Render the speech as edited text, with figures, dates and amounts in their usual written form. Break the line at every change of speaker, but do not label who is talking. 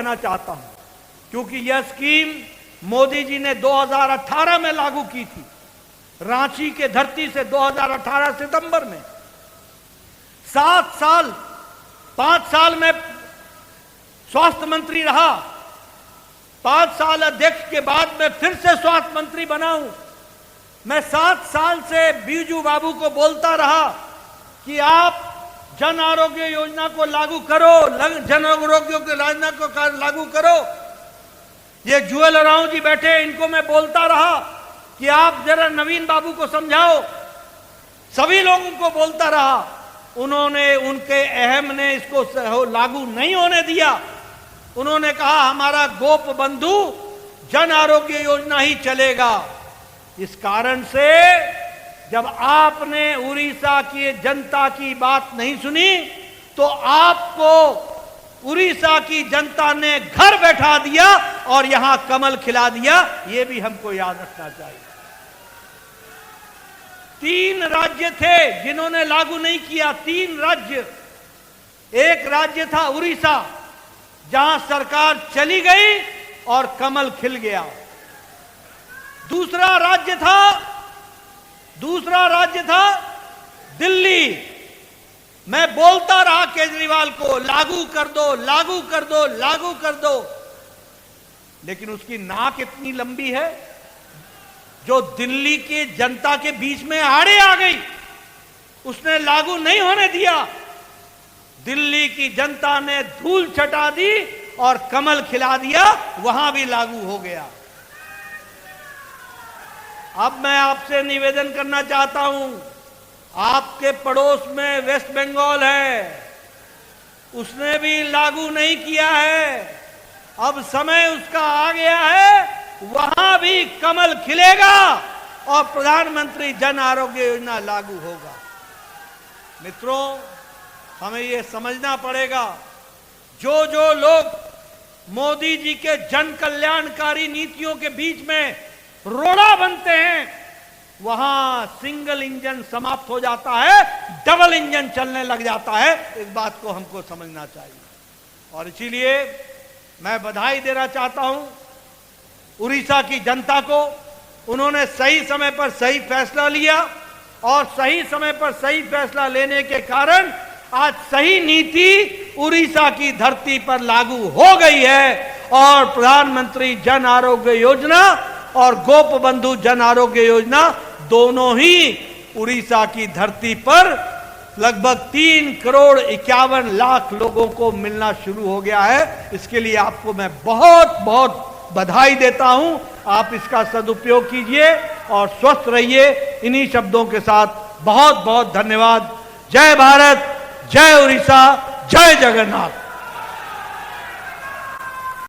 कहना चाहता हूं, क्योंकि यह स्कीम मोदी जी ने 2018 में लागू की थी, रांची के धरती से 2018 सितंबर में। 7 साल 5 साल में स्वास्थ्य मंत्री रहा, 5 साल अध्यक्ष के बाद मैं फिर से स्वास्थ्य मंत्री बना हूं। मैं 7 साल से बीजू बाबू को बोलता रहा कि आप जन आरोग्य योजना को लागू करो, जन आरोग्य योजना को लागू करो। ये जुएल राव जी बैठे, इनको मैं बोलता रहा कि आप जरा नवीन बाबू को समझाओ, सभी लोगों को बोलता रहा। उन्होंने, उनके अहम ने इसको लागू नहीं होने दिया। उन्होंने कहा हमारा गोप बंधु जन आरोग्य योजना ही चलेगा। इस कारण से जब आपने उड़ीसा की जनता की बात नहीं सुनी तो आपको उड़ीसा की जनता ने घर बैठा दिया और यहां कमल खिला दिया। यह भी हमको याद रखना चाहिए। 3 राज्य थे जिन्होंने लागू नहीं किया, 3 राज्य। एक राज्य था उड़ीसा, जहां सरकार चली गई और कमल खिल गया। दूसरा राज्य था दिल्ली। मैं बोलता रहा केजरीवाल को लागू कर दो, लागू कर दो, लागू कर दो, लेकिन उसकी नाक इतनी लंबी है जो दिल्ली की जनता के बीच में आड़े आ गई। उसने लागू नहीं होने दिया। दिल्ली की जनता ने धूल छटा दी और कमल खिला दिया, वहां भी लागू हो गया। अब मैं आपसे निवेदन करना चाहता हूं, आपके पड़ोस में वेस्ट बंगाल है, उसने भी लागू नहीं किया है। अब समय उसका आ गया है, वहां भी कमल खिलेगा और प्रधानमंत्री जन आरोग्य योजना लागू होगा। मित्रों, हमें यह समझना पड़ेगा, जो जो लोग मोदी जी के जन कल्याणकारी नीतियों के बीच में रोड़ा बनते हैं, वहां सिंगल इंजन समाप्त हो जाता है, डबल इंजन चलने लग जाता है। इस बात को हमको समझना चाहिए। और इसीलिए मैं बधाई देना चाहता हूं उड़ीसा की जनता को। उन्होंने सही समय पर सही फैसला लिया और सही समय पर सही फैसला लेने के कारण आज सही नीति उड़ीसा की धरती पर लागू हो गई है और प्रधानमंत्री जन आरोग्य योजना और गोप बंधु जन आरोग्य योजना दोनों ही उड़ीसा की धरती पर लगभग 3 करोड़ 51 लाख लोगों को मिलना शुरू हो गया है। इसके लिए आपको मैं बहुत बहुत बधाई देता हूं। आप इसका सदुपयोग कीजिए और स्वस्थ रहिए। इन्हीं शब्दों के साथ बहुत बहुत धन्यवाद। जय भारत, जय उड़ीसा, जय जगन्नाथ।